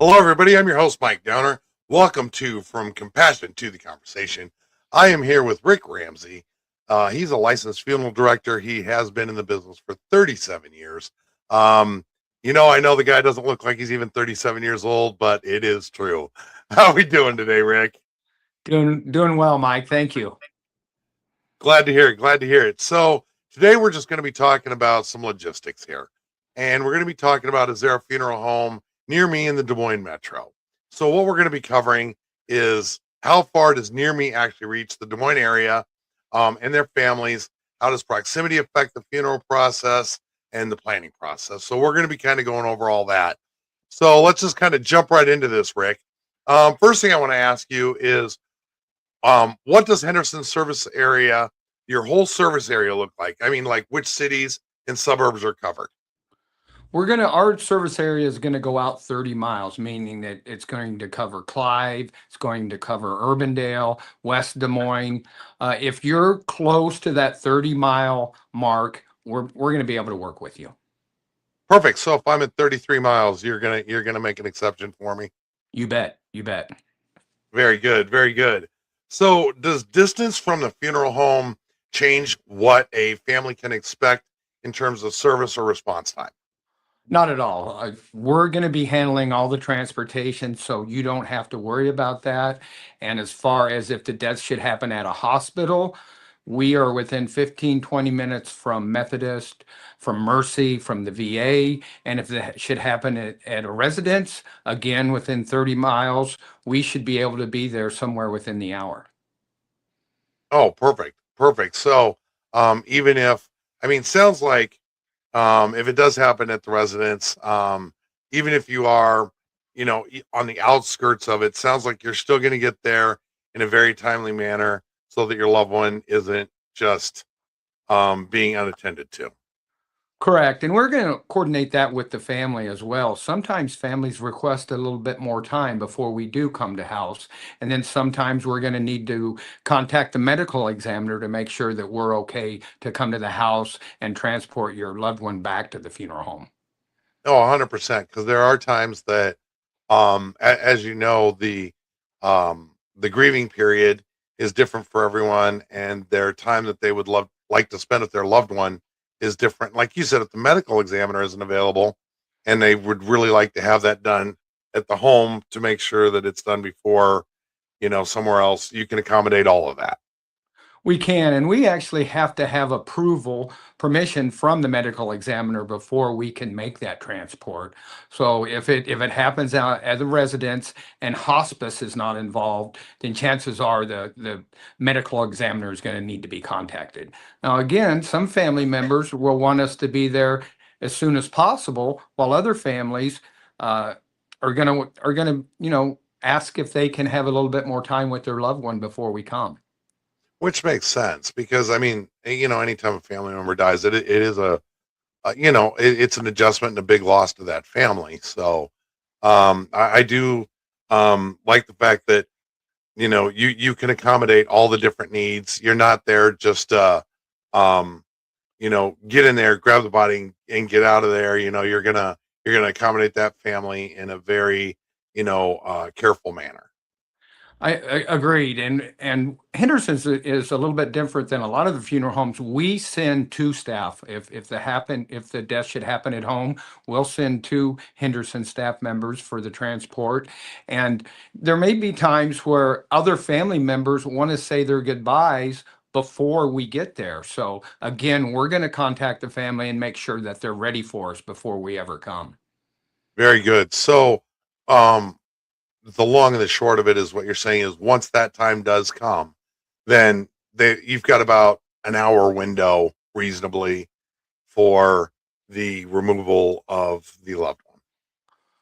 Hello, everybody. I'm your host, Mike Downer. Welcome to From Compassion to the Conversation. I am here with Rick Ramsey. He's a licensed funeral director. He has been in the business for 37 years. Um, I know the guy doesn't look like he's even 37 years old, but it is true. How are we doing today, Rick? Doing well, Mike. Thank you. Glad to hear it. Glad to hear it. So today we're just going to be talking about some logistics here. And we're going to be talking about, is there a funeral home near me in the Des Moines metro? So what we're going to be covering is how far does near me actually reach the Des Moines area and their families? How does proximity affect the funeral process and the planning process? So we're going to be kind of going over all that. So let's just kind of jump right into this, Rick. First thing I want to ask you is, what does Henderson service area, your whole service area, look like? I mean, like which cities and suburbs are covered? Our service area is gonna go out 30 miles, meaning that it's going to cover Clive, it's going to cover Urbandale, West Des Moines. If you're close to that 30-mile mark, we're gonna be able to work with you. Perfect. So if I'm at 33 miles, you're gonna make an exception for me. You bet. You bet. Very good. Very good. So does distance from the funeral home change what a family can expect in terms of service or response time? Not at all. We're going to be handling all the transportation, so you don't have to worry about that. And as far as if the death should happen at a hospital, we are within 15, 20 minutes from Methodist, from Mercy, from the VA. And if that should happen at a residence, again, within 30 miles, we should be able to be there somewhere within the hour. Oh, perfect. Perfect. So even if, I mean, sounds like if it does happen at the residence, even if you are, on the outskirts of it, sounds like you're still going to get there in a very timely manner so that your loved one isn't just being unattended to. Correct. And we're going to coordinate that with the family as well. Sometimes families request a little bit more time before we do come to house. And then sometimes we're going to need to contact the medical examiner to make sure that we're okay to come to the house and transport your loved one back to the funeral home. Oh, 100%. Because there are times that, as you know, the grieving period is different for everyone, and their time that they would like to spend with their loved one is different. Like you said, if the medical examiner isn't available, and they would really like to have that done at the home to make sure that it's done before, somewhere else, you can accommodate all of that. We can, and we actually have to have permission from the medical examiner before we can make that transport. So if it happens out at the residence and hospice is not involved, then chances are the medical examiner is going to need to be contacted. Now, again, some family members will want us to be there as soon as possible, while other families uh, are gonna ask if they can have a little bit more time with their loved one before we come. Which makes sense because I mean, anytime a family member dies, it is it's an adjustment and a big loss to that family. So, I do like the fact that you can accommodate all the different needs. You're not there just um, get in there, grab the body, and get out of there. You're gonna accommodate that family in a very careful manner. I agreed, and Henderson's is a little bit different than a lot of the funeral homes. We send two staff. If the death should happen at home, we'll send two Henderson staff members for the transport. And there may be times where other family members want to say their goodbyes before we get there. So again, we're going to contact the family and make sure that they're ready for us before we ever come. Very good. So, um, the long and the short of it is what you're saying is once that time does come, then you've got about an hour window reasonably for the removal of the loved one.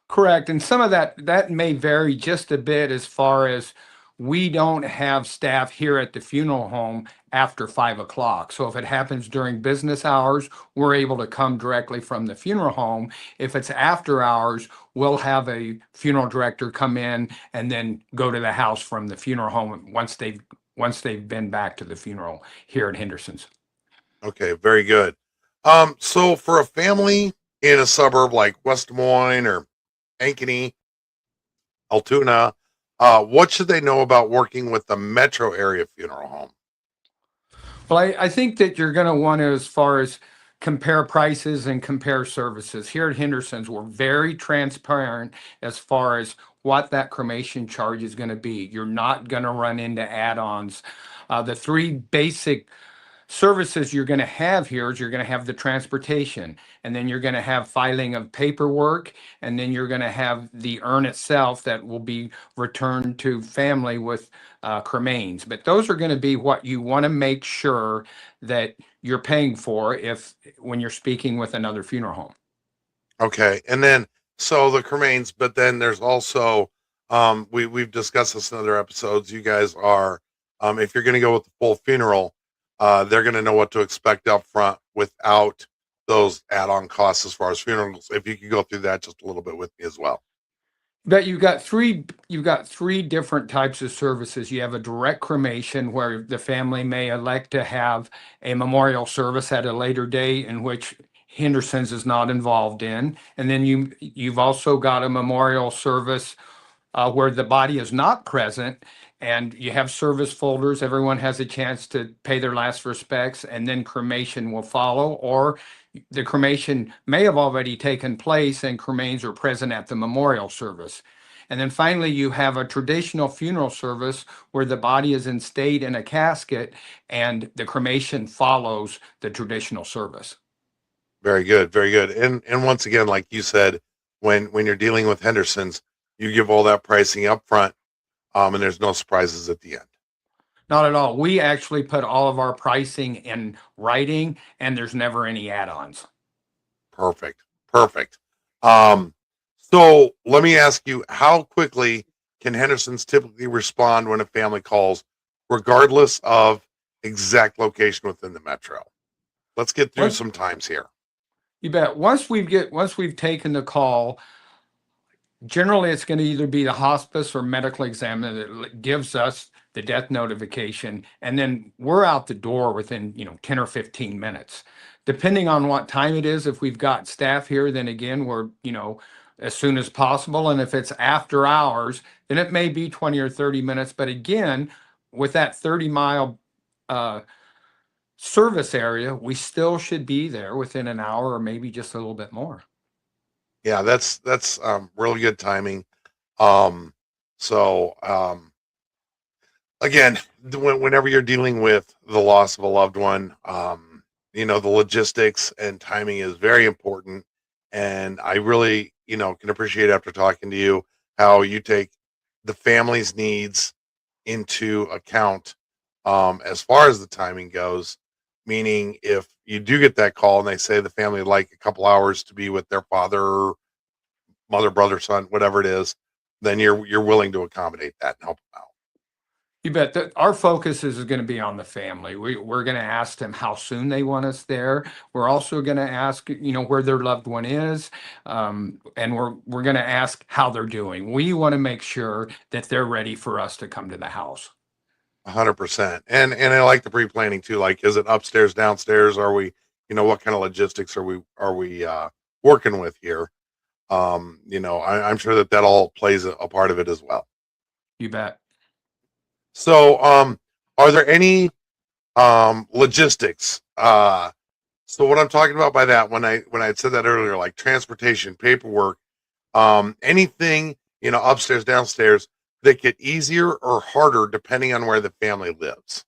Correct. And some of that may vary just a bit as far as we don't have staff here at the funeral home after 5 o'clock. So if it happens during business hours, we're able to come directly from the funeral home. If it's after hours, we'll have a funeral director come in and then go to the house from the funeral home once they've been back to the funeral here at Henderson's. Okay, very good. So for a family in a suburb like West Des Moines or Ankeny, Altoona. What should they know about working with the metro area funeral home? Well, I think that you're going to want to, as far as compare prices and compare services. Here at Henderson's, we're very transparent as far as what that cremation charge is going to be. You're not going to run into add-ons. The three basic services you're going to have here is you're going to have the transportation, and then you're going to have filing of paperwork, and then you're going to have the urn itself that will be returned to family with cremains. But those are going to be what you want to make sure that you're paying for if when you're speaking with another funeral home. Okay, and then so the cremains, but then there's also we've discussed this in other episodes. You guys are if you're going to go with the full funeral, they're going to know what to expect up front without those add-on costs as far as funerals. If you could go through that just a little bit with me as well. But you've got three different types of services. You have a direct cremation where the family may elect to have a memorial service at a later date in which Henderson's is not involved in. And then you've also got a memorial service where the body is not present, and you have service folders. Everyone has a chance to pay their last respects, and then cremation will follow, or the cremation may have already taken place and cremains are present at the memorial service. And then finally, you have a traditional funeral service where the body is installed in a casket and the cremation follows the traditional service. Very good, very good. And once again, like you said, when you're dealing with Henderson's, you give all that pricing up front, and there's no surprises at the end. Not at all. We actually put all of our pricing in writing, and there's never any add-ons. Perfect, perfect. Um, so let me ask you, how quickly can Henderson's typically respond when a family calls, regardless of exact location within the metro? Let's get through Once some times here. you bet. Once we've taken the call, generally it's going to either be the hospice or medical examiner that gives us the death notification, and then we're out the door within 10 or 15 minutes, depending on what time it is. If we've got staff here, then again we're as soon as possible, and if it's after hours, then it may be 20 or 30 minutes. But again, with that 30-mile service area, we still should be there within an hour or maybe just a little bit more. Yeah, that's really good timing. Um, so again, whenever you're dealing with the loss of a loved one, the logistics and timing is very important. And I really, can appreciate after talking to you how you take the family's needs into account as far as the timing goes. Meaning, if you do get that call and they say the family would like a couple hours to be with their father, mother, brother, son, whatever it is, then you're willing to accommodate that and help them out. You bet that our focus is going to be on the family. We're going to ask them how soon they want us there. We're also going to ask, where their loved one is, and we're going to ask how they're doing. We want to make sure that they're ready for us to come to the house. 100%. And I like the pre-planning too. Like, is it upstairs, downstairs? Are we, what kind of logistics are we working with here? I'm sure that all plays a part of it as well. You bet. So, are there any logistics? So what I'm talking about by that, when I had said that earlier, like transportation, paperwork, anything, upstairs, downstairs, that get easier or harder depending on where the family lives.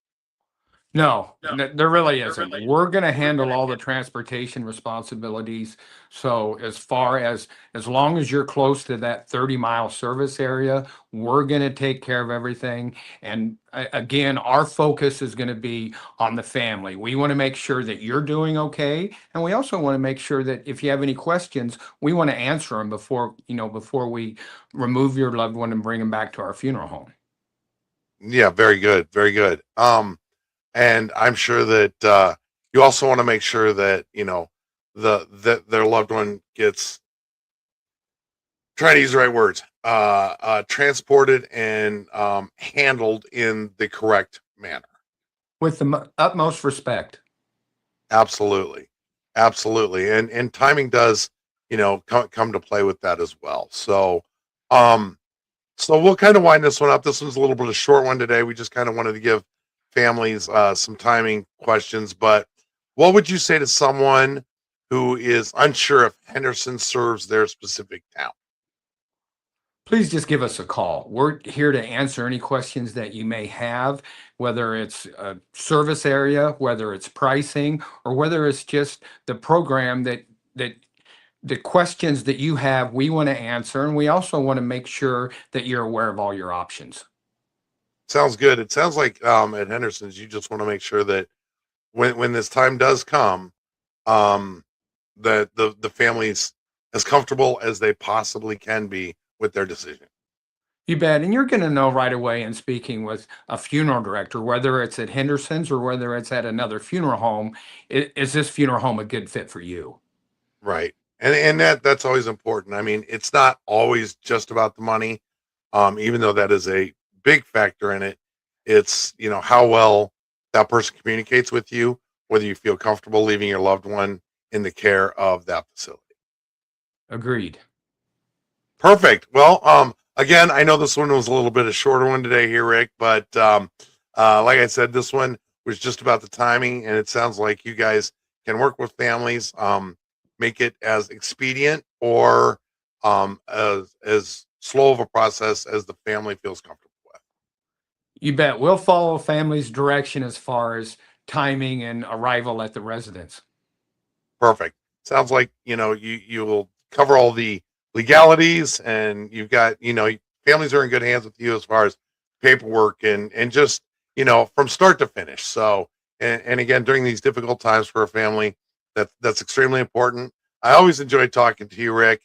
No, there really isn't. We're going to handle all the transportation responsibilities. So as long as you're close to that 30-mile service area, we're going to take care of everything. And again, our focus is going to be on the family. We want to make sure that you're doing okay, and we also want to make sure that if you have any questions, we want to answer them before we remove your loved one and bring them back to our funeral home. Yeah, very good, very good. And I'm sure that you also want to make sure that that their loved one gets, trying to use the right words, transported and handled in the correct manner. With the utmost respect. Absolutely, absolutely, and timing does come to play with that as well. So, um, So we'll kind of wind this one up. This one's a little bit of a short one today. We just kind of wanted to give families some timing questions. But what would you say to someone who is unsure if Henderson serves their specific town? Please just give us a call. We're here to answer any questions that you may have, whether it's a service area, whether it's pricing, or whether it's just the program that the questions that you have, we want to answer. And we also want to make sure that you're aware of all your options. Sounds good. It sounds like at Henderson's, you just want to make sure that when this time does come, um, that the family's as comfortable as they possibly can be with their decision. You bet. And you're going to know right away in speaking with a funeral director, whether it's at Henderson's or whether it's at another funeral home, is this funeral home a good fit for you? Right. And that's always important. I mean, it's not always just about the money. Even though that is a big factor in it, it's, how well that person communicates with you, whether you feel comfortable leaving your loved one in the care of that facility. Agreed. Perfect. Well, again, I know this one was a little bit a shorter one today here, Rick, but like I said, this one was just about the timing, and it sounds like you guys can work with families, make it as expedient or as slow of a process as the family feels comfortable with. You bet. We'll follow family's direction as far as timing and arrival at the residence. Perfect. Sounds like you will cover all the legalities, and you've got families are in good hands with you as far as paperwork and just from start to finish. So and again, during these difficult times for a family, that's extremely important. I always enjoy talking to you, Rick.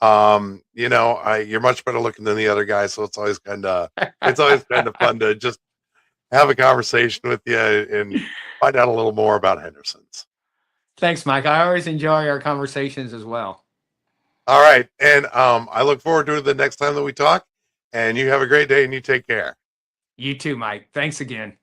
You're much better looking than the other guy, so it's always kind of fun to just have a conversation with you and find out a little more about Henderson's. Thanks, Mike. I always enjoy our conversations as well. All right. And I look forward to the next time that we talk. And you have a great day and you take care. You too, Mike. Thanks again.